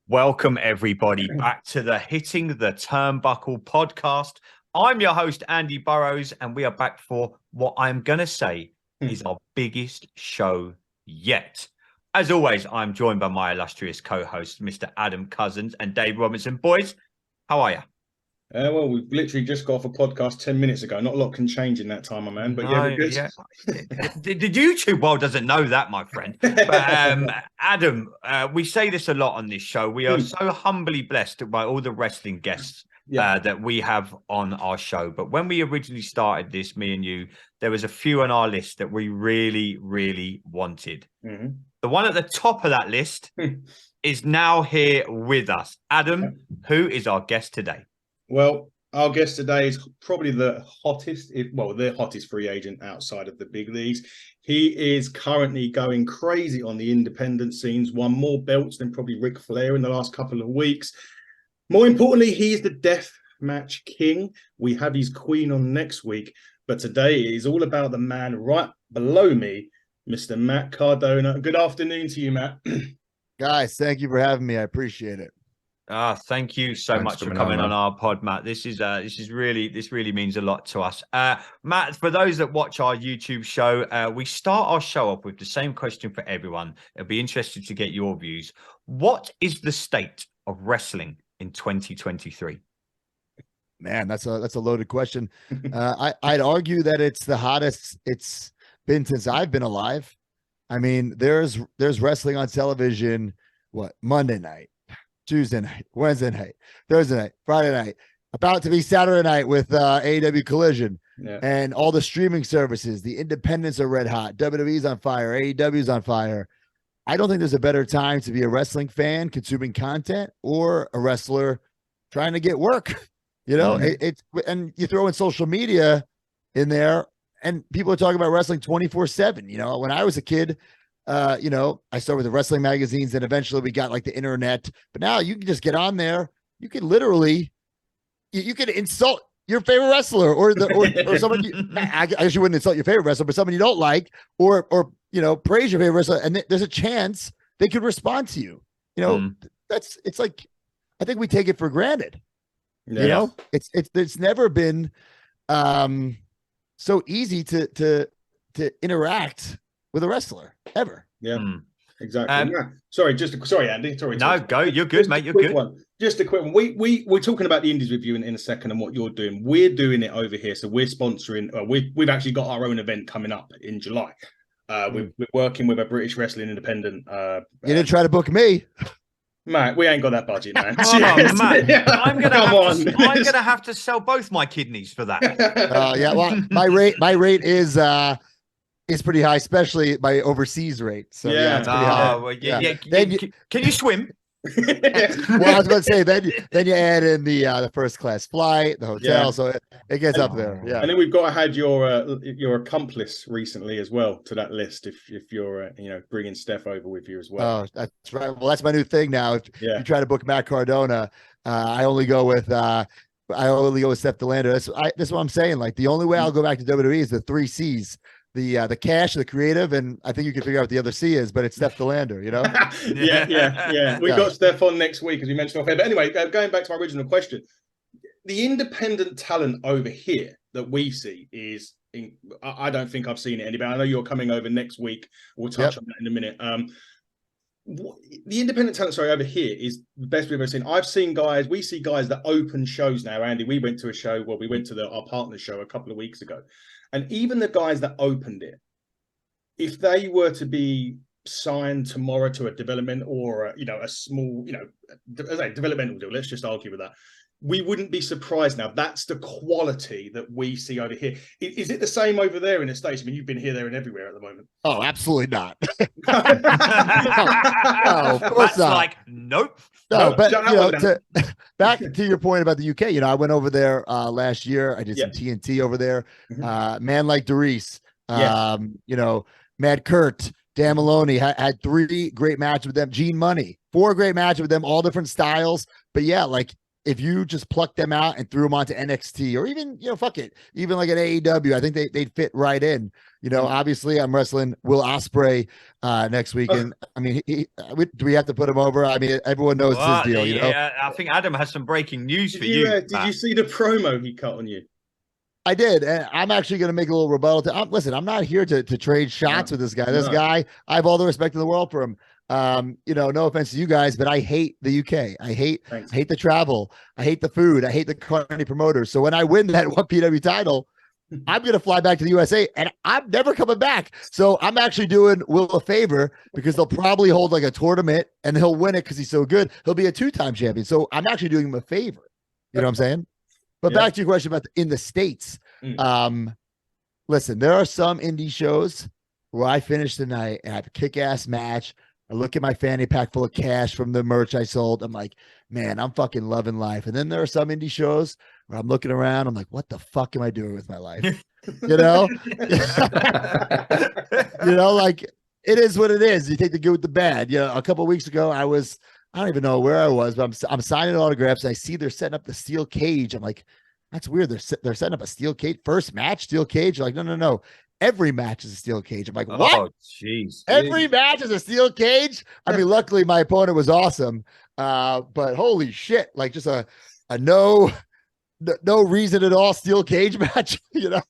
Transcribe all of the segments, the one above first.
Welcome, everybody, back to the Hitting the Turnbuckle podcast. I'm your host, Andy Burrows, and we are back for what I'm going to say is our biggest show yet. As always, I'm joined by my illustrious co-hosts, Mr. Adam Cousins and Dave Robinson. Boys, how are you? Well, we've literally just got off a podcast 10 minutes ago. Not a lot can change in that time, my man. But we're good. Yeah. The YouTube world doesn't know that, my friend. But Adam, we say this a lot on this show. We are so humbly blessed by all the wrestling guests that we have on our show. But when we originally started this, me and you, there was a few on our list that we really, really wanted. Mm-hmm. The one at the top of that list is now here with us. Adam, who is our guest today? Well, our guest today is probably the hottest free agent outside of the big leagues. He is currently going crazy on the independent scenes, won more belts than probably Ric Flair in the last couple of weeks. More importantly, he's the death match king. We have his queen on next week, but today is all about the man right below me, Mr. Matt Cardona. Good afternoon to you, Matt. Guys, thank you for having me. I appreciate it. Thank you so much for coming on our pod, Matt. This really means a lot to us. Matt, for those that watch our YouTube show, we start our show off with the same question for everyone. It'll be interesting to get your views. What is the state of wrestling in 2023? Man, that's a loaded question. I'd argue that it's the hottest it's been since I've been alive. I mean, there's wrestling on television, Monday night, Tuesday night, Wednesday night, Thursday night, Friday night, about to be Saturday night with AEW Collision and all the streaming services. The independents are red hot. WWE's on fire. AEW's on fire. I don't think there's a better time to be a wrestling fan consuming content or a wrestler trying to get work. You know, and you throw in social media in there and people are talking about wrestling 24/7. You know, when I was a kid, I started with the wrestling magazines and eventually we got like the internet, but now you can just get on there. You can literally, you can insult your favorite wrestler or someone, I guess you wouldn't insult your favorite wrestler, but someone you don't like or praise your favorite wrestler. And there's a chance they could respond to you. You know, it's like, I think we take it for granted. Yeah. You know, it's never been so easy to interact with a wrestler ever. Yeah, exactly. Sorry, Andy. Sorry. No, go. You're good, mate. You're good. Just a quick one. We're talking about the indies with you in a second and what you're doing. We're doing it over here, so we're sponsoring. We've actually got our own event coming up in July. We're working with a British wrestling independent. You didn't try to book me. Mate, we ain't got that budget, man. Matt, I'm gonna have to sell both my kidneys for that. Well, my rate is pretty high, especially my overseas rate. So it's pretty high. Can you swim? Well, I was about to say then you add in the first class flight, the hotel, so it gets up there. Yeah, and then we've got to add your accomplice recently as well to that list if you're bringing Steph over with you as well. Oh, that's right. Well, that's my new thing now. If you try to book Matt Cardona, I only go with Steph DeLander. That's what I'm saying. Like the only way I'll go back to WWE is the 3 C's. The cash, the creative, and I think you can figure out what the other C is, but it's Steph DeLander, you know? Yeah. We got Steph on next week, as we mentioned off air. But anyway, going back to my original question, the independent talent over here that we see is, I don't think I've seen it anywhere. I know you're coming over next week. We'll touch on that in a minute. The independent talent, over here is the best we've ever seen. We see guys that open shows now. Andy, we went to a show, we went to our partner show a couple of weeks ago. And even the guys that opened it, if they were to be signed tomorrow to a development or a small, developmental deal, let's just argue with that, we wouldn't be surprised now. That's the quality that we see over here. Is it the same over there in the States? I mean, you've been here, there, and everywhere at the moment. Oh, absolutely not. No, of course not. Like, nope. No, but back to your point about the UK, I went over there last year. I did some TNT over there. Man like Doris, Mad Kurt, Dan Maloney had 3 great matches with them. Gene Money, 4 great matches with them, all different styles. But if you just pluck them out and threw them onto NXT or even, fuck it, even like an AEW, I think they'd fit right in. Obviously I'm wrestling Will Ospreay next week. And I mean, do we have to put him over? I mean, everyone knows his deal, I think Adam has some breaking news for you. Did you see the promo he cut on you? I did, and I'm actually going to make a little rebuttal. Listen, I'm not here to trade shots with this guy. This guy, I have all the respect in the world for him. No offense to you guys, but I hate the UK. I hate the travel. I hate the food. I hate the quantity promoters. So when I win that one PW title, I'm going to fly back to the USA, and I'm never coming back. So I'm actually doing Will a favor because they'll probably hold like a tournament, and he'll win it because he's so good. He'll be a 2-time champion. So I'm actually doing him a favor. You know what I'm saying? But back to your question about in the States. Listen, there are some indie shows where I finish the night and I have a kick-ass match. I look at my fanny pack full of cash from the merch I sold. I'm like, man, I'm fucking loving life. And then there are some indie shows where I'm looking around. I'm like, what the fuck am I doing with my life? Like it is what it is. You take the good with the bad. A couple of weeks ago, I don't even know where I was, but I'm signing autographs. And I see they're setting up the steel cage. I'm like, that's weird. They're setting up a steel cage. First match, steel cage. Like, no. Every match is a steel cage. I'm like, what? Oh, jeez. Every match is a steel cage. I mean, luckily my opponent was awesome. But holy shit, like just a no reason at all steel cage match. It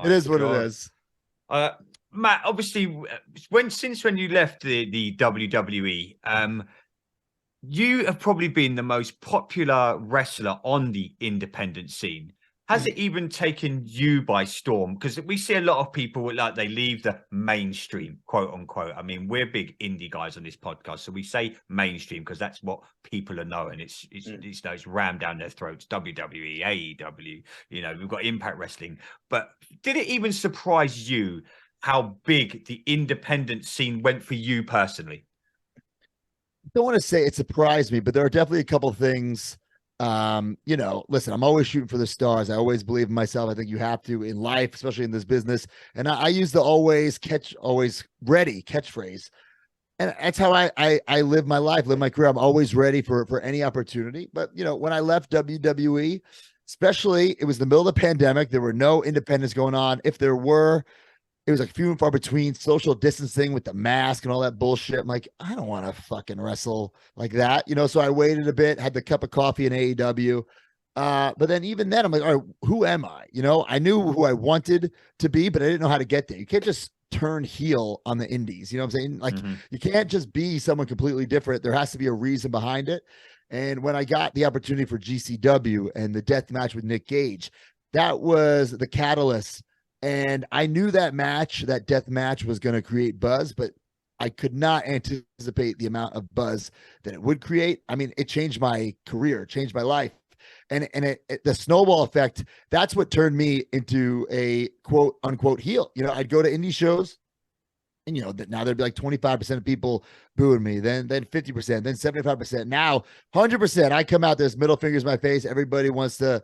is what it is. Matt, obviously, since when you left the WWE, you have probably been the most popular wrestler on the independent scene. Has it even taken you by storm? Because we see a lot of people like they leave the mainstream, quote unquote. I mean, we're big indie guys on this podcast, so we say mainstream because that's what people are knowing. It's rammed down their throats. WWE, AEW, we've got Impact Wrestling. But did it even surprise you how big the independent scene went for you personally? I don't want to say it surprised me, but there are definitely a couple of things. Listen, I'm always shooting for the stars. I always believe in myself. I think you have to in life, especially in this business. And I use the always ready catchphrase. And that's how I live my life, live my career. I'm always ready for any opportunity. But, when I left WWE, especially it was the middle of the pandemic, there were no independents going on. If there were, it was like few and far between, social distancing with the mask and all that bullshit. I'm like, I don't want to fucking wrestle like that, so I waited a bit, had the cup of coffee in AEW. But then even then I'm like, all right, who am I? I knew who I wanted to be, but I didn't know how to get there. You can't just turn heel on the indies. You know what I'm saying? Like you can't just be someone completely different. There has to be a reason behind it. And when I got the opportunity for GCW and the death match with Nick Gage, that was the catalyst. And I knew that death match was going to create buzz, but I could not anticipate the amount of buzz that it would create. I mean, it changed my career, changed my life. And the snowball effect, that's what turned me into a quote unquote heel. I'd go to indie shows and, now there'd be like 25% of people booing me, then 50%, then 75%, now 100%. I come out, there's middle fingers in my face. Everybody wants to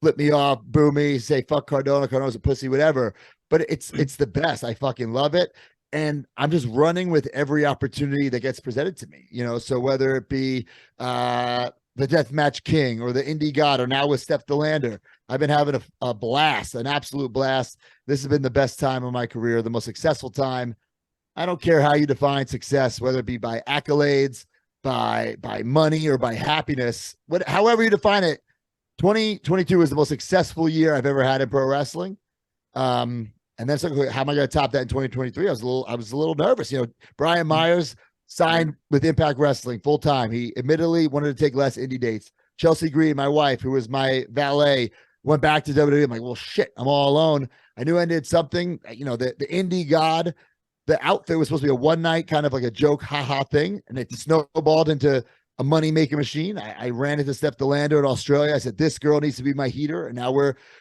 flip me off, boo me, say fuck Cardona, Cardona's a pussy, whatever. But it's the best. I fucking love it. And I'm just running with every opportunity that gets presented to me, so whether it be the Deathmatch King or the Indie God, or now with Steph DeLander, I've been having a blast, an absolute blast. This has been the best time of my career, the most successful time. I don't care how you define success, whether it be by accolades, by money, or by happiness, however you define it. 2022 is the most successful year I've ever had in pro wrestling. And then how am I going to top that in 2023? I was a little nervous. Brian Myers signed with Impact Wrestling full time. He admittedly wanted to take less indie dates. Chelsea Green, my wife, who was my valet, went back to WWE. I'm like, well, shit, I'm all alone. I knew I did something. The Indie God, the outfit was supposed to be a one night kind of like a joke, haha thing, and it snowballed into a money-making machine. I ran into Steph DeLander in Australia. I said, this girl needs to be my heater. And now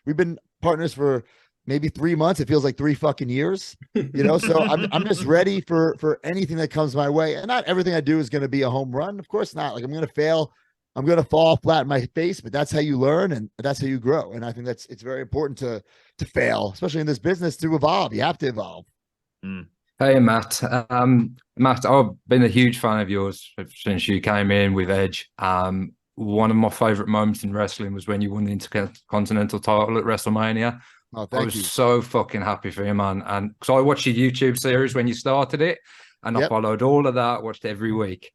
we've been partners for maybe 3 months. It feels like 3 fucking years, so I'm just ready for anything that comes my way. And not everything I do is going to be a home run. Of course not. Like, I'm going to fail. I'm going to fall flat in my face, but that's how you learn and that's how you grow. And I think it's very important to fail, especially in this business, to evolve. You have to evolve. Hey, Matt. Matt, I've been a huge fan of yours since you came in with Edge. one of my favorite moments in wrestling was when you won the Intercontinental title at WrestleMania. Oh, I was so fucking happy for you, man. And because I watched your YouTube series when you started it, and I followed all of that, watched every week.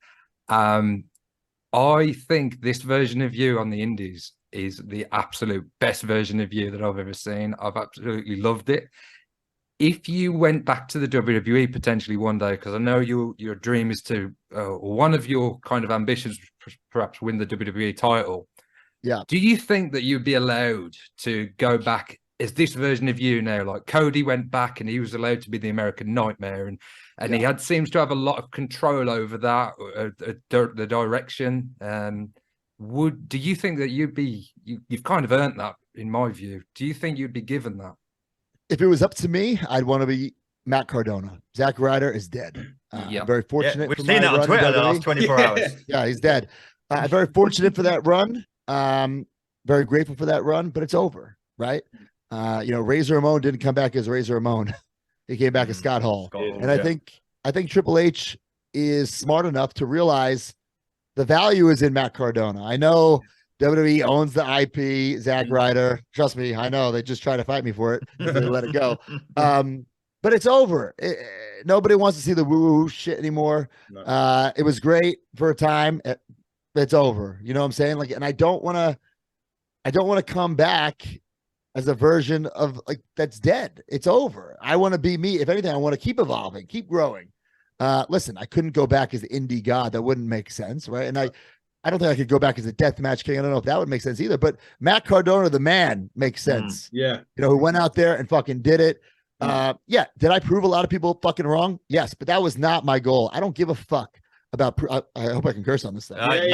I think this version of you on the Indies is the absolute best version of you that I've ever seen. I've absolutely loved it. If you went back to the WWE potentially one day, because I know your dream is to, one of your kind of ambitions, perhaps win the WWE title. Yeah. Do you think that you'd be allowed to go back as this version of you now? Like Cody went back and he was allowed to be the American Nightmare, and he seems to have a lot of control over that, the direction. Do you think that you've kind of earned that, in my view? Do you think you'd be given that? If it was up to me, I'd want to be Matt Cardona. Zack Ryder is dead. I'm very fortunate. We've seen that on Twitter the last 24 hours. Yeah, he's dead. I'm very fortunate for that run. Very grateful for that run, but it's over, right? Razor Ramon didn't come back as Razor Ramon. He came back as Scott Hall. And I think Triple H is smart enough to realize the value is in Matt Cardona. I know WWE owns the IP, Zack Ryder. Trust me, I know. They just try to fight me for it. They let it go. But it's over. Nobody wants to see the woo-woo shit anymore. No. It was great for a time. It's over. You know what I'm saying? And I don't want to come back as a version of that's dead. It's over. I want to be me. If anything, I want to keep evolving, keep growing. Listen, I couldn't go back as the indie god. That wouldn't make sense, right? And I don't think I could go back as a deathmatch king. I don't know if that would make sense either. But Matt Cardona, the man, makes sense. Who went out there and fucking did it. Did I prove a lot of people fucking wrong? Yes, but that was not my goal. I don't give a fuck about. I hope I can curse on this thing. You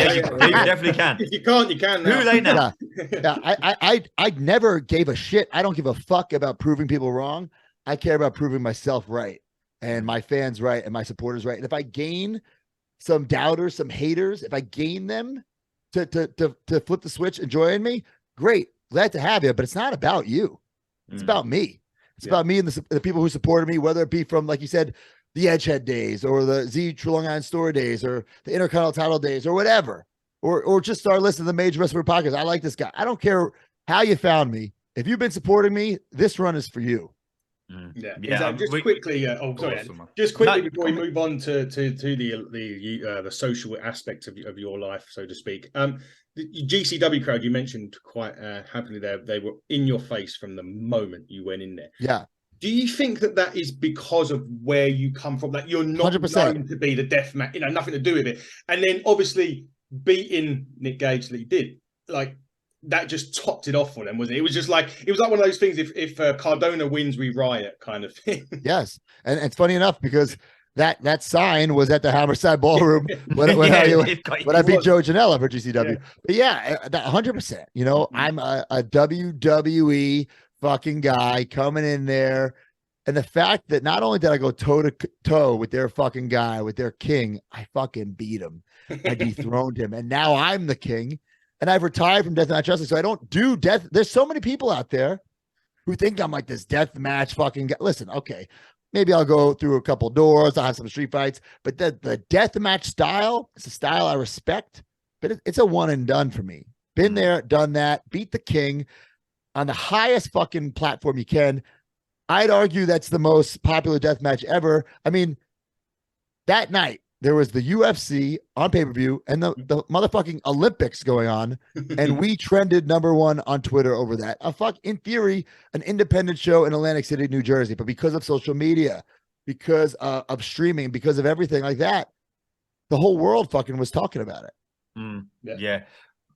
definitely can. If you can't, you can. Too late now. I never gave a shit. I don't give a fuck about proving people wrong. I care about proving myself right, and my fans right, and my supporters right. And if I gain some doubters, some haters, if I gain them to flip the switch and join me, great. Glad to have you, but it's not about you. It's about me. It's about me and the people who supported me, whether it be from, like you said, the Edgehead days or the Z True Long Island Story days or the Intercontinental title days or whatever, or just start listening to the Major Wrestling Podcast. I like this guy. I don't care how you found me. If you've been supporting me, this run is for you. Just quickly. Before we move on to the social aspect of your life, so to speak. The GCW crowd you mentioned quite happily there. They were in your face from the moment you went in there. Yeah. Do you think that is because of where you come from? That you're not 100%. known to be the deathmatch, nothing to do with it. And then obviously beating Nick Gage that he did, that just topped it off for them, wasn't it? It was one of those things. If Cardona wins, we riot, kind of thing. Yes, and it's funny enough because that sign was at the Hammerside Ballroom when I beat Joe Janela for GCW. Yeah. But that 100%. I'm a WWE fucking guy coming in there, and the fact that not only did I go toe to toe with their fucking guy, with their king, I fucking beat him. I dethroned him, and now I'm the king. And I've retired from deathmatch wrestling, so I don't do death. There's so many people out there who think I'm like this deathmatch fucking guy. Listen, okay, maybe I'll go through a couple doors, I'll have some street fights, but the deathmatch style, it's a style I respect, but it's a one and done for me. Been there, done that, beat the king on the highest fucking platform you can. I'd argue that's the most popular deathmatch ever. I mean, that night, there was the UFC on pay-per-view and the motherfucking Olympics going on, and we trended #1 on Twitter over that. In theory, an independent show in Atlantic City, New Jersey, but because of social media, because of streaming, because of everything like that, the whole world fucking was talking about it. Yeah.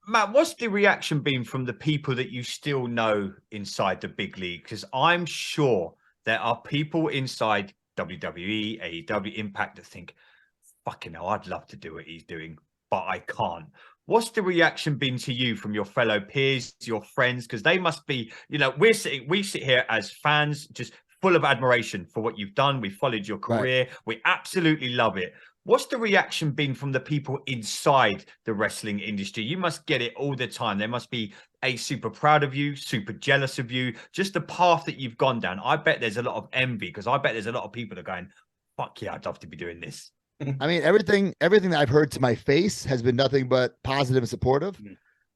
Matt, what's the reaction been from the people that you still know inside the big league? Because I'm sure there are people inside WWE, AEW, Impact that think, fucking hell, I'd love to do what he's doing, but I can't. What's the reaction been to you from your fellow peers, your friends? Because they must be, we sit here as fans, just full of admiration for what you've done. We followed your career. Right. We absolutely love it. What's the reaction been from the people inside the wrestling industry? You must get it all the time. They must be super proud of you, super jealous of you, just the path that you've gone down. I bet there's a lot of envy, because I bet there's a lot of people that are going, fuck yeah, I'd love to be doing this. I mean, everything that I've heard to my face has been nothing but positive and supportive.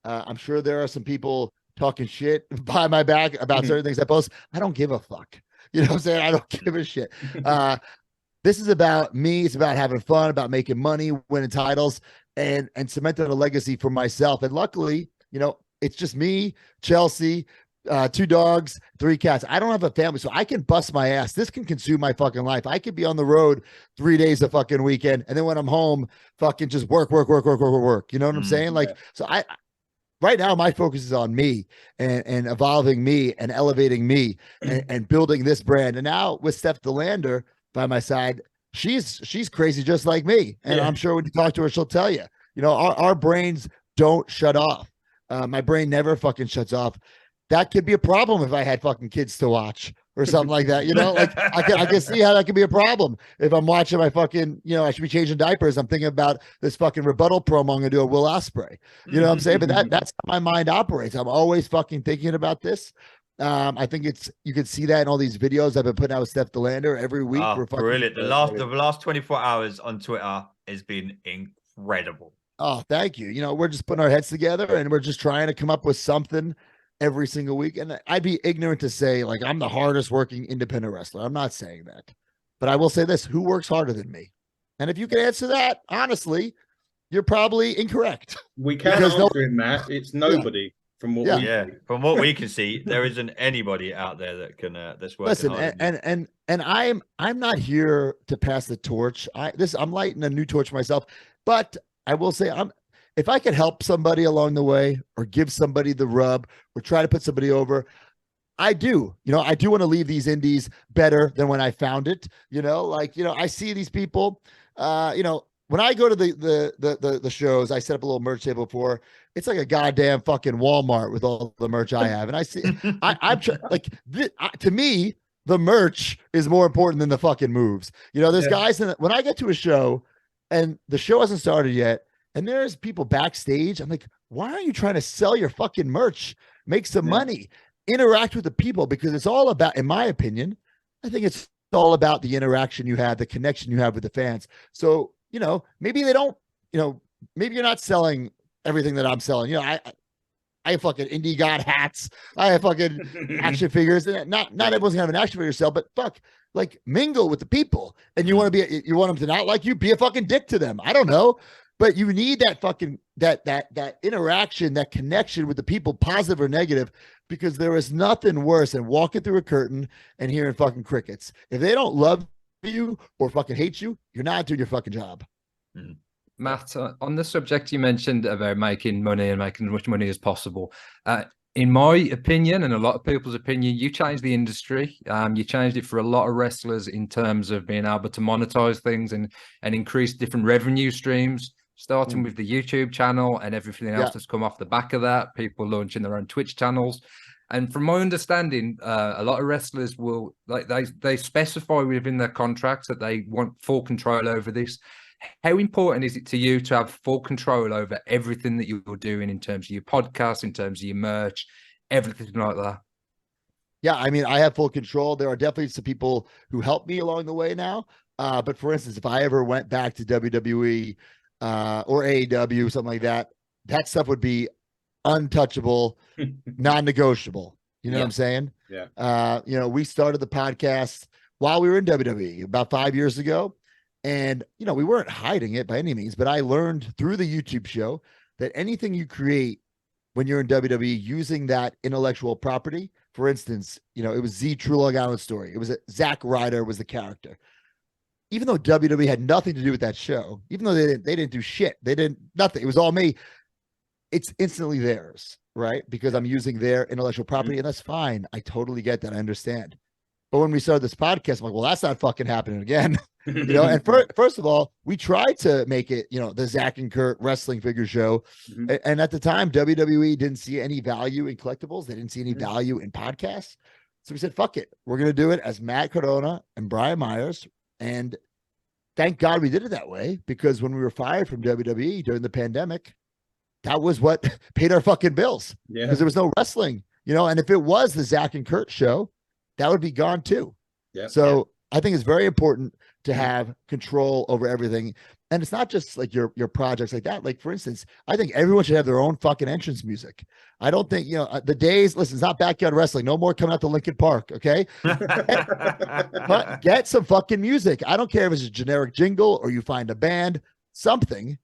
I'm sure there are some people talking shit behind my back about certain things I post. I don't give a fuck. You know what I'm saying? I don't give a shit. This is about me. It's about having fun, about making money, winning titles, and cementing a legacy for myself. And luckily, you know, it's just me, Chelsea, 2 dogs, 3 cats. I don't have a family, so I can bust my ass. This can consume my fucking life. I could be on the road 3 days a fucking weekend, and then when I'm home, fucking just work. You know what I'm saying? Like, so right now, my focus is on me and evolving me and elevating me and building this brand. And now with Steph DeLander by my side, she's crazy just like me. And I'm sure when you talk to her, she'll tell you, you know, our brains don't shut off. My brain never fucking shuts off. That could be a problem if I had fucking kids to watch or something like that. You know, like I can see how that could be a problem if I'm watching my fucking, you know, I should be changing diapers. I'm thinking about this fucking rebuttal promo I'm gonna do a Will Ospreay. You know what I'm saying? But that's how my mind operates. I'm always fucking thinking about this. I think you can see that in all these videos I've been putting out with Steph DeLander every week. Oh, brilliant. The last 24 hours on Twitter has been incredible. Oh, thank you. You know, we're just putting our heads together and we're just trying to come up with something every single week. And I'd be ignorant to say, like, I'm the hardest working independent wrestler. I'm not saying that. But I will say this, who works harder than me? And if you can answer that, honestly, you're probably incorrect. We can't answer it, Matt. It's nobody. From what we can see, there isn't anybody out there that can that's working. Listen, and I'm not here to pass the torch. I'm lighting a new torch myself, but I will say if I could help somebody along the way or give somebody the rub or try to put somebody over, I do. You know, I do want to leave these indies better than when I found it. You know, like, you know, I see these people, you know, when I go to the shows, I set up a little merch table for. It's like a goddamn fucking Walmart with all the merch I have, and I see. I'm like, to me, the merch is more important than the fucking moves. You know, there's guys when I get to a show, and the show hasn't started yet, and there's people backstage. I'm like, why aren't you trying to sell your fucking merch? Make some money, interact with the people, because it's all about, in my opinion, I think it's all about the interaction you have, the connection you have with the fans. So, you know, maybe they don't, you know, maybe you're not selling everything that I'm selling. You know, I have fucking indie god hats. I have fucking action figures. And not everyone's gonna have an action figure sell, but fuck, like, mingle with the people. And you want them to not like you, be a fucking dick to them. I don't know. But you need that fucking that interaction, that connection with the people, positive or negative, because there is nothing worse than walking through a curtain and hearing fucking crickets. If they don't love you or fucking hate you, you're not doing your fucking job. Matt, on the subject you mentioned about making money and making as much money as possible, in my opinion and a lot of people's opinion, you changed the industry. You changed it for a lot of wrestlers in terms of being able to monetize things and increase different revenue streams, starting with the YouTube channel and everything else that's come off the back of that, people launching their own Twitch channels. And from my understanding, a lot of wrestlers will, like, they specify within their contracts that they want full control over this. How important is it to you to have full control over everything that you're doing in terms of your podcast, in terms of your merch, everything like that? Yeah, I mean, I have full control. There are definitely some people who help me along the way now. But for instance, if I ever went back to WWE or AEW, something like that, that stuff would be untouchable, non-negotiable. You know what I'm saying? Yeah. You know, we started the podcast while we were in WWE about 5 years ago. And, you know, we weren't hiding it by any means, but I learned through the YouTube show that anything you create when you're in WWE using that intellectual property, for instance, you know, it was Z True Long Island Story. It was Zack Ryder was the character. Even though WWE had nothing to do with that show, even though they didn't do shit, they didn't, nothing. It was all me. It's instantly theirs, right? Because I'm using their intellectual property, and that's fine. I totally get that. I understand. But when we started this podcast, I'm like, well, that's not fucking happening again. You know, and first of all, we tried to make it, you know, the Zach and Kurt wrestling figure show. And at the time, WWE didn't see any value in collectibles. They didn't see any value in podcasts. So we said, fuck it. We're going to do it as Matt Cardona and Brian Myers. And thank God we did it that way, because when we were fired from WWE during the pandemic, that was what paid our fucking bills. Yeah. Because there was no wrestling, you know, and if it was the Zach and Kurt show, that would be gone too. Yeah. So I think it's very important to have control over everything. And it's not just like your projects like that. Like, for instance, I think everyone should have their own fucking entrance music. I don't think, the days, listen, it's not backyard wrestling. No more coming out to Lincoln Park. Okay. But get some fucking music. I don't care if it's a generic jingle or you find a band, something.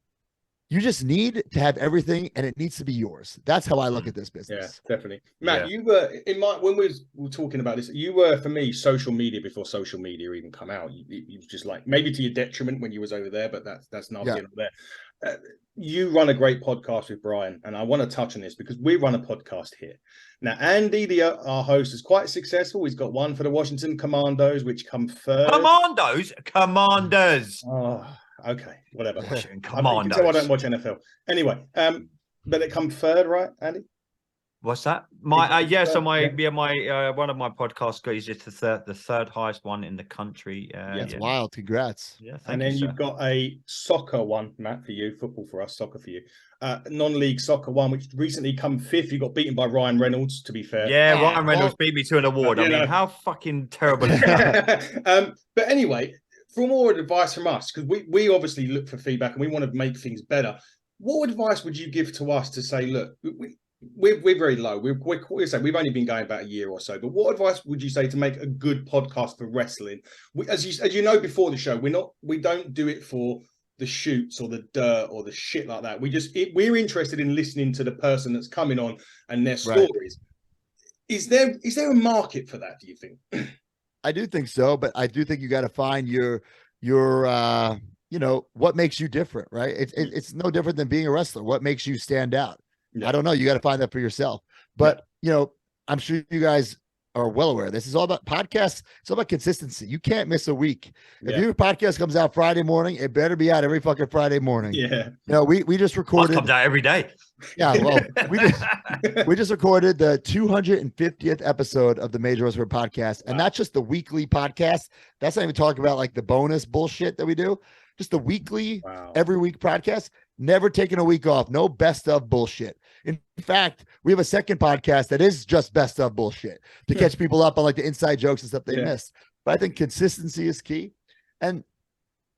You just need to have everything, and it needs to be yours. That's how I look at this business. Yeah, definitely. Matt, you were when we were talking about this, you were, for me, social media before social media even come out. You was just like, maybe to your detriment when you was over there, but that's not there. You run a great podcast with Brian, and I want to touch on this because we run a podcast here. Now, Andy, our host, is quite successful. He's got one for the Washington Commandos, which come third. Commanders. Oh, okay, whatever. Commandos. You can tell I don't watch NFL. Anyway, but it come third, right, Andy? What's that? My one of my podcasts is just the third highest one in the country. That's wild. Congrats. Yeah, and then you've got a soccer one, Matt, for you, football for us, soccer for you. Non-league soccer one, which recently come fifth. You got beaten by Ryan Reynolds, to be fair. Yeah, Ryan Reynolds beat me to an award. I mean, how fucking terrible is that? But anyway, for more advice from us, because we obviously look for feedback and we want to make things better. What advice would you give to us to say, look, we're very low. We've only been going about a year or so. But what advice would you say to make a good podcast for wrestling? As you know, before the show, we don't do it for the shoots or the dirt or the shit like that. We're interested in listening to the person that's coming on and their stories. Is there a market for that, do you think? I do think so, but I do think you got to find your what makes you different, right? It's no different than being a wrestler. What makes you stand out? Yeah. I don't know. You got to find that for yourself. But, I'm sure you guys are well aware of this. It's all about podcasts. It's all about consistency. You can't miss a week. If your podcast comes out Friday morning, it better be out every fucking Friday morning. Yeah. We just recorded. It comes out every day. Yeah. Well, we just recorded the 250th episode of the Major Wrestling Podcast. And that's just the weekly podcast. That's not even talking about like the bonus bullshit that we do. Just the weekly, every week podcast. Never taking a week off. No best of bullshit. In fact, we have a second podcast that is just best of bullshit to catch people up on like the inside jokes and stuff they missed. But I think consistency is key. And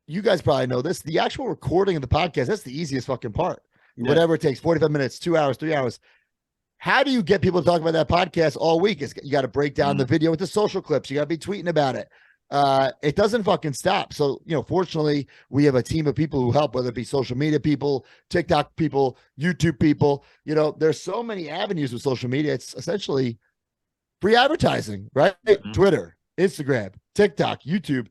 you guys probably know this. The actual recording of the podcast, that's the easiest fucking part. Yeah. Whatever it takes, 45 minutes, 2 hours, 3 hours. How do you get people to talk about that podcast all week? You got to break down the video with the social clips. You got to be tweeting about it. It doesn't fucking stop. So, fortunately, we have a team of people who help, whether it be social media people, TikTok people, YouTube people. There's so many avenues with social media. It's essentially free advertising, right? Mm-hmm. Twitter, Instagram, TikTok, YouTube,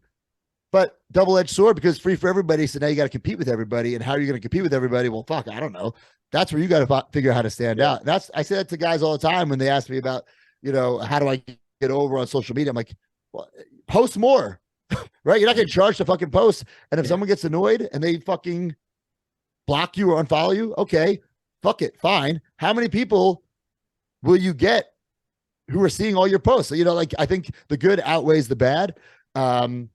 but double-edged sword because it's free for everybody. So now you got to compete with everybody. And how are you going to compete with everybody? Well, fuck, I don't know. That's where you got to figure out how to stand out. I say that to guys all the time when they ask me about, how do I get over on social media? I'm like, well, post more, right? You're not getting charged to fucking post. And if someone gets annoyed and they fucking block you or unfollow you, okay, fuck it, fine. How many people will you get who are seeing all your posts? So, I think the good outweighs the bad. And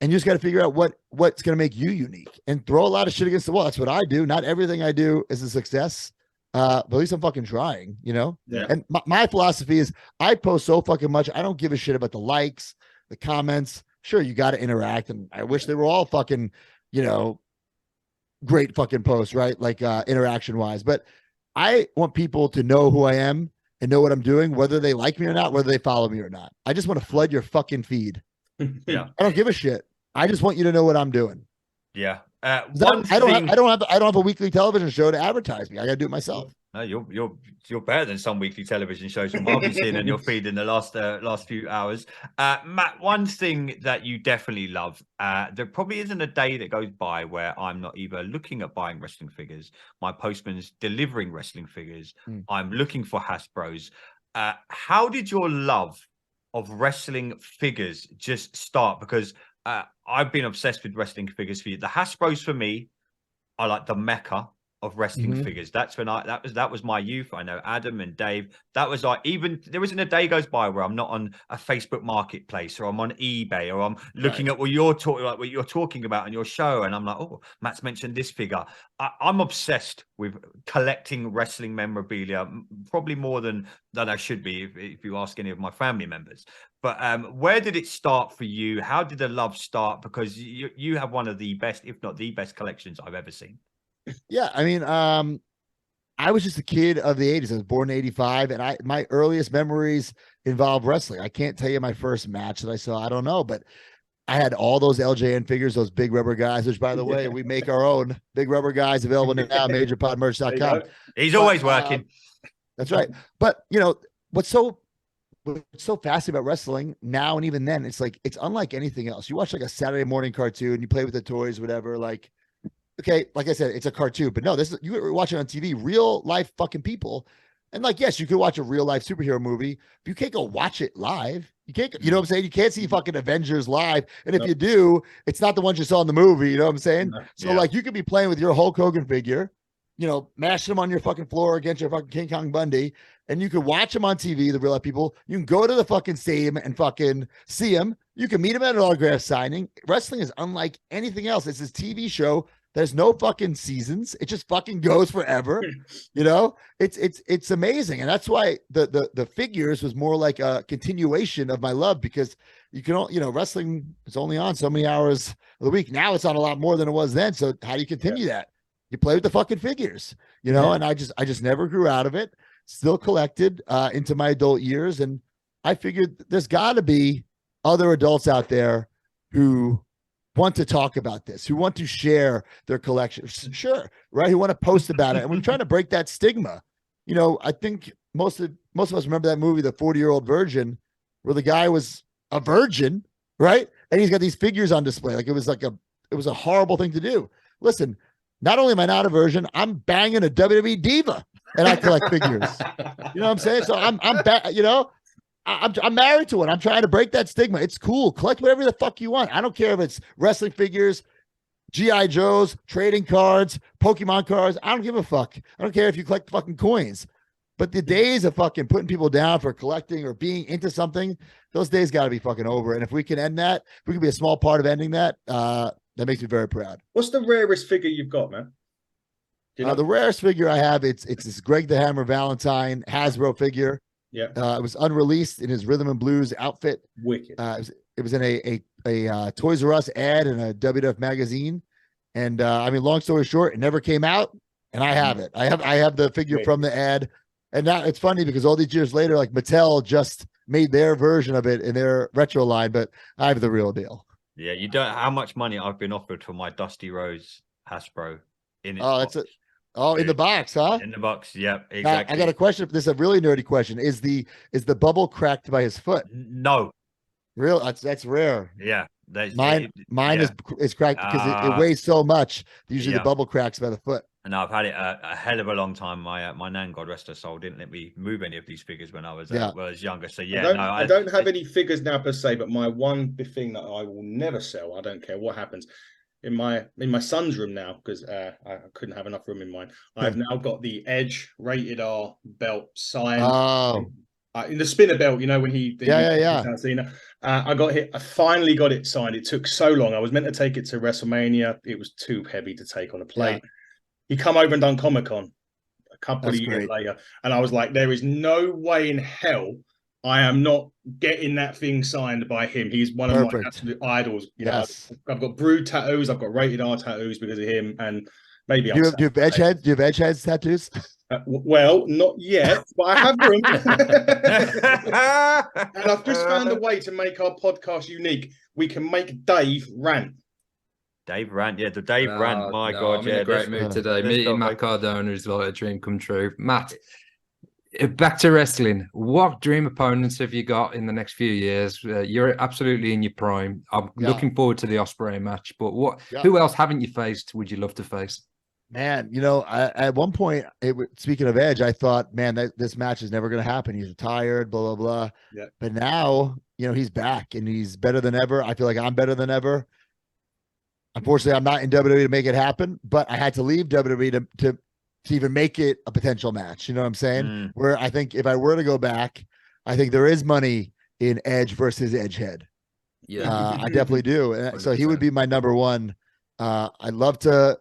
you just got to figure out what's going to make you unique and throw a lot of shit against the wall. That's what I do. Not everything I do is a success. But at least I'm fucking trying, Yeah. And my philosophy is I post so fucking much. I don't give a shit about the likes, the comments. Sure, you got to interact. And I wish they were all fucking, great fucking posts, right? Like interaction wise. But I want people to know who I am and know what I'm doing, whether they like me or not, whether they follow me or not. I just want to flood your fucking feed. Yeah. I don't give a shit. I just want you to know what I'm doing. Yeah. I don't have a weekly television show to advertise me. I got to do it myself. No, you're better than some weekly television shows from what I've been seeing in your feed in the last few hours. Matt, one thing that you definitely love, there probably isn't a day that goes by where I'm not either looking at buying wrestling figures, my postman's delivering wrestling figures, I'm looking for Hasbros. How did your love of wrestling figures just start? Because I've been obsessed with wrestling figures for you. The Hasbros for me are like the mecca of wrestling figures. That's when that was my youth. I know Adam and Dave. That was like, even there isn't a day goes by where I'm not on a Facebook marketplace, or I'm on eBay, or I'm looking at what you're talking about on your show, and I'm like, oh, Matt's mentioned this figure. I'm obsessed with collecting wrestling memorabilia, probably more than I should be if you ask any of my family members. But where did it start for you? How did the love start? Because you have one of the best, if not the best, collections I've ever seen. Yeah, I mean, I was just a kid of the 80s. I was born in 85, and my earliest memories involve wrestling. I can't tell you my first match that I saw. I don't know, but I had all those LJN figures, those big rubber guys, which, by the way, we make our own big rubber guys available now, majorpodmerch.com. He's always working. That's right. But, you know, what's so fascinating about wrestling now and even then, it's like, it's unlike anything else. You watch like a Saturday morning cartoon, you play with the toys, whatever, like, okay, like I said, it's a cartoon, but no, you were watching on TV, real life fucking people. And like, yes, you could watch a real life superhero movie, but you can't go watch it live. You can't, you know what I'm saying? You can't see fucking Avengers live. And if you do, it's not the ones you saw in the movie. You know what I'm saying? So like, you could be playing with your Hulk Hogan figure, you know, mashing them on your fucking floor against your fucking King Kong Bundy, and you could watch them on TV, the real life people. You can go to the fucking stadium and fucking see them. You can meet them at an autograph signing. Wrestling is unlike anything else. It's this TV show. There's no fucking seasons. It just fucking goes forever. You know, it's amazing. And that's why the figures was more like a continuation of my love, because you can, you know, wrestling is only on so many hours of the week. Now it's on a lot more than it was then. So how do you continue that? You play with the fucking figures, you know, and I just never grew out of it. Still collected into my adult years. And I figured there's gotta be other adults out there who want to talk about this, who want to share their collection. Sure. Right. Who want to post about it. And we're trying to break that stigma. You know, I think most of us remember that movie, The 40-Year-Old Virgin, where the guy was a virgin, right? And he's got these figures on display. Like it was a horrible thing to do. Listen, not only am I not a virgin, I'm banging a WWE diva and I collect figures. You know what I'm saying? So you know, I'm married to it. I'm trying to break that stigma. It's cool. Collect whatever the fuck you want. I don't care if it's wrestling figures, G.I. Joes, trading cards, Pokemon cards. I don't give a fuck. I don't care if you collect fucking coins. But the days of fucking putting people down for collecting or being into something, those days got to be fucking over. And if we can end that, if we can be a small part of ending that, that makes me very proud. What's the rarest figure you've got, man? You know? The rarest figure I have, it's this Greg the Hammer Valentine Hasbro figure. Yeah, it was unreleased in his Rhythm and Blues outfit. Wicked. It was in a Toys R Us ad in a WWF magazine, and I mean, long story short, it never came out, and I have it. I have the figure from the ad, and now it's funny because all these years later, like Mattel just made their version of it in their retro line, but I have the real deal. Yeah, you don't. How much money I've been offered for my Dusty Rose Hasbro in its box. In the box, huh? In the box, yeah, exactly. I got a question. This is a really nerdy question. Is the bubble cracked by his foot? No. Real? That's rare. Yeah. Mine is cracked because it weighs so much. Usually the bubble cracks by the foot. And I've had it a hell of a long time. My nan, God rest her soul, didn't let me move any of these figures when I was younger. So yeah, I don't have any figures now per se, but my one thing that I will never sell, I don't care what happens, in my son's room now, because I couldn't have enough room in mine. I've now got the Edge rated R belt signed. In the spinner belt, you know, when he I got it. I finally got it signed. It took so long. I was meant to take it to WrestleMania. It was too heavy to take on a plane. Yeah. He come over and done Comic-Con a couple of years later, and I was like, there is no way in hell I am not getting that thing signed by him. He's one of my absolute idols. You know, I've got Brood tattoos. I've got rated R tattoos because of him. And maybe do you have edge heads? Do you have edge heads tattoos? Well, not yet, but I have room. And I've just found a way to make our podcast unique. We can make Dave rant. Dave rant, the Dave rant. My God, I'm in a great mood today. Meeting Matt Cardona is like a dream come true. Matt, back to wrestling. What dream opponents have you got in the next few years? You're absolutely in your prime. I'm looking forward to the Ospreay match, but who else haven't you faced? Would you love to face? Man, you know, at one point, speaking of Edge, I thought, man, this match is never going to happen. He's retired, blah, blah, blah. Yeah. But now, you know, he's back and he's better than ever. I feel like I'm better than ever. Unfortunately, I'm not in WWE to make it happen, but I had to leave WWE to to even make it a potential match. You know what I'm saying? Mm. Where I think if I were to go back, I think there is money in Edge versus Edgehead. Yeah. I definitely do. And so he would be my number one. I'd love to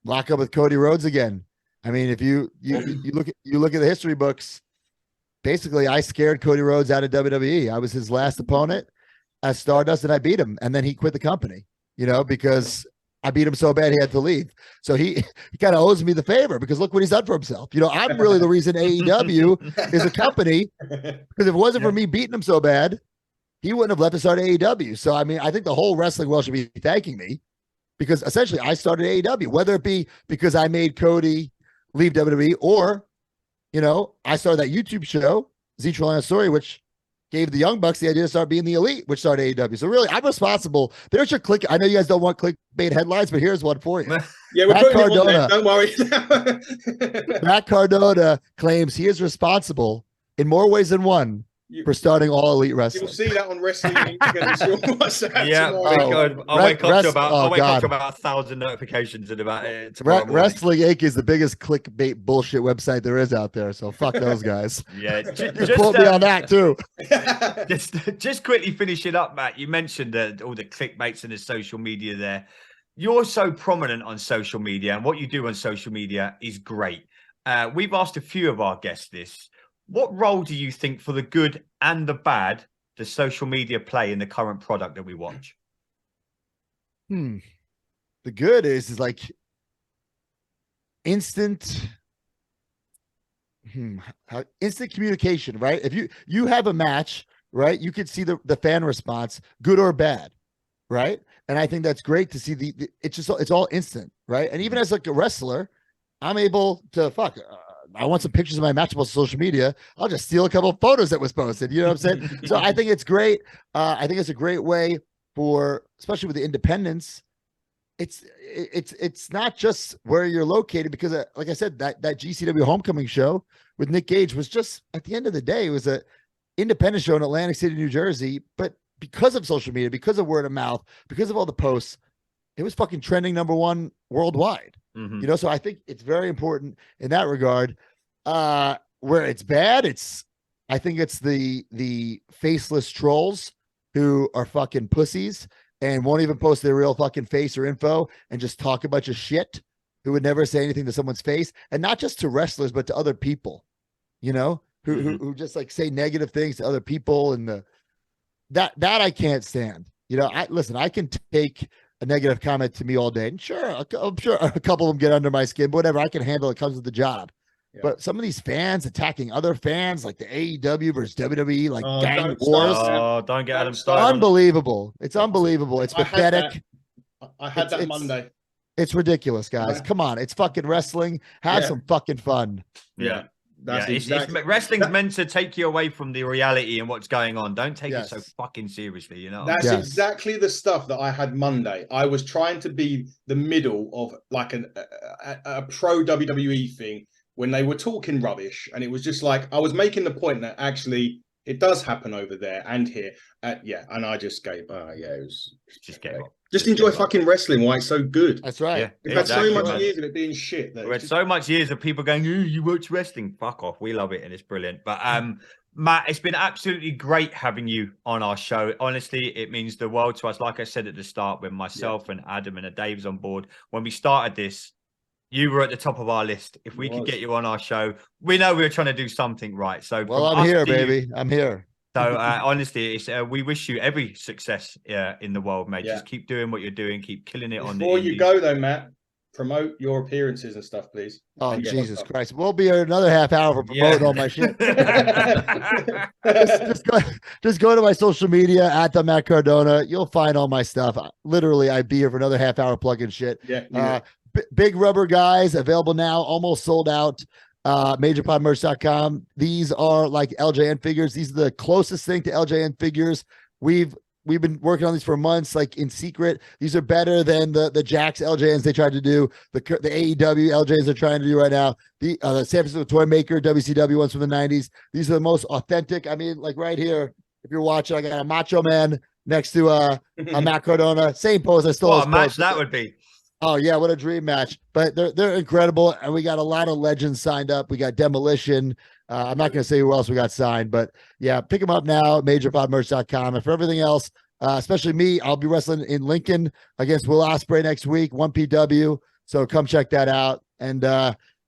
lock up with Cody Rhodes again. I mean, if you look at the history books, basically I scared Cody Rhodes out of WWE. I was his last opponent as Stardust, and I beat him, and then he quit the company, you know, because I beat him so bad he had to leave. So he kind of owes me the favor, because look what he's done for himself. You know, I'm really the reason AEW is a company, because if it wasn't for me beating him so bad, he wouldn't have left to start AEW. So, I mean, I think the whole wrestling world should be thanking me, because essentially I started AEW, whether it be because I made Cody leave WWE, or, you know, I started that YouTube show, Z Trillana Story, which gave the Young Bucks the idea to start being the Elite, which started AEW. So really, I'm responsible. There's your click. I know you guys don't want clickbait headlines, but here's one for you. Yeah, we're putting Cardona, it on there, don't worry. Matt Cardona claims he is responsible in more ways than one for starting All Elite Wrestling. You'll see that on Wrestling Inc. Yeah, I'll wake up to about 1,000 notifications in about tomorrow morning. Wrestling Inc. is the biggest clickbait bullshit website there is out there. So fuck those guys. Yeah, just quote me on that too. just quickly finish it up, Matt. You mentioned all the clickbaits and the social media there. You're so prominent on social media, and what you do on social media is great. We've asked a few of our guests this. What role do you think, for the good and the bad, does social media play in the current product that we watch? The good is like instant communication, right? If you have a match, right, you could see the fan response, good or bad, right? And I think that's great to see it's all instant, right? And even as like a wrestler, I'm able to I want some pictures of my match on social media. I'll just steal a couple of photos that was posted. You know what I'm saying? So I think it's great. I think it's a great way for, especially with the independents. It's not just where you're located, because like I said, that GCW Homecoming show with Nick Gage was just, at the end of the day, it was a independent show in Atlantic City, New Jersey. But because of social media, because of word of mouth, because of all the posts, it was fucking trending #1 worldwide. Mm-hmm. You know, so I think it's very important in that regard. Where it's bad, I think it's the faceless trolls who are fucking pussies and won't even post their real fucking face or info and just talk a bunch of shit, who would never say anything to someone's face, and not just to wrestlers, but to other people, you know, who just like say negative things to other people. And that I can't stand. You know, I can take a negative comment to me all day, and sure, I'm sure a couple of them get under my skin, but whatever, I can handle it. Comes with the job. Yeah. But some of these fans attacking other fans, like the AEW versus WWE, like gang wars. Don't get Adam started. Unbelievable. It's unbelievable. It's pathetic. I had that Monday. It's ridiculous, guys. Come on. It's fucking wrestling. Have some fucking fun. Yeah. Wrestling's meant to take you away from the reality and what's going on. Don't take it so fucking seriously, you know. That's exactly the stuff that I had Monday. I was trying to be the middle of like a pro WWE thing when they were talking rubbish, and it was just like I was making the point that actually it does happen over there and here. And I just gave. It was just gave up. Just enjoy fucking wrestling. Why it's so good. That's right. Yeah, we've had so much years of it being shit. We've had so much years of people going, you watch wrestling. Fuck off. We love it and it's brilliant. But Matt, it's been absolutely great having you on our show. Honestly, it means the world to us. Like I said at the start, when myself and Adam and Dave's on board, when we started this, you were at the top of our list. If we could get you on our show, we know we were trying to do something right. So I'm here, baby. I'm here. So honestly, it's, we wish you every success in the world, mate. Just keep doing what you're doing. Keep killing it on the Before you go, though, Matt, promote your appearances and stuff, please. Oh, Jesus Christ. We'll be here another half hour for promoting all my shit. just go to my social media at the Matt Cardona. You'll find all my stuff. Literally, I'd be here for another half hour plugging shit. Big Rubber Guys, available now, almost sold out. MajorPodMerch.com. These are like LJN figures. These are the closest thing to LJN figures. We've been working on these for months, like in secret. These are better than the Jax LJNs they tried to do, the AEW LJNs they're trying to do right now. The San Francisco Toy Maker WCW ones from the 90s. These are the most authentic. I mean, like right here, if you're watching, I got a Macho Man next to a Matt Cardona. Same pose. I stole what a match that would be. Oh yeah, what a dream match! But they're incredible, and we got a lot of legends signed up. We got Demolition. I'm not going to say who else we got signed, but yeah, pick them up now at majorpodmerch.com. And for everything else, especially me, I'll be wrestling in Lincoln against Will Ospreay next week, 1PW. So come check that out. And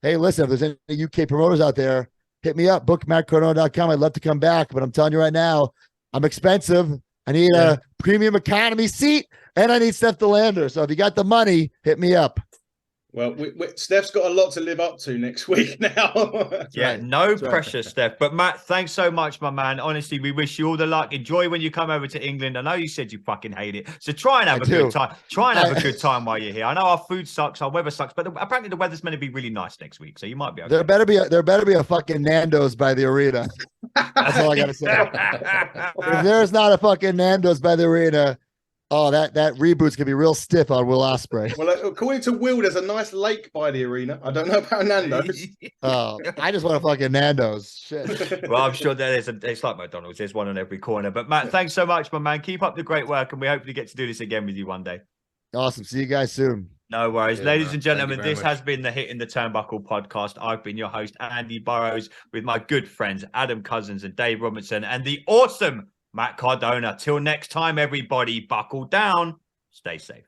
hey, listen, if there's any UK promoters out there, hit me up, bookmattcardona.com. I'd love to come back, but I'm telling you right now, I'm expensive. I need a premium economy seat, and I need Steph DeLander. So if you got the money, hit me up. Well, Steph's got a lot to live up to next week now. Yeah, no pressure, Steph. But Matt, thanks so much, my man. Honestly, we wish you all the luck. Enjoy when you come over to England. I know you said you fucking hate it, so try and have a good time. Try and have a good time while you're here. I know our food sucks, our weather sucks, but apparently the weather's meant to be really nice next week, so you might be okay. There better be a fucking Nando's by the arena. That's all I gotta say. If there's not a fucking Nando's by the arena, oh, that reboot's gonna be real stiff on Will Ospreay. Well, according to Will, there's a nice lake by the arena. I don't know about Nando's. Oh, I just want a fucking Nando's. Shit. Well, I'm sure it's like McDonald's. There's one on every corner. But Matt, thanks so much, my man. Keep up the great work, and we hopefully get to do this again with you one day. Awesome. See you guys soon. No worries. Yeah, Ladies man. and gentlemen, Thank you this very has been the Hit in the Turnbuckle podcast. I've been your host, Andy Burrows, with my good friends, Adam Cousins and Dave Robinson, and the awesome Matt Cardona. Till next time, everybody, buckle down. Stay safe.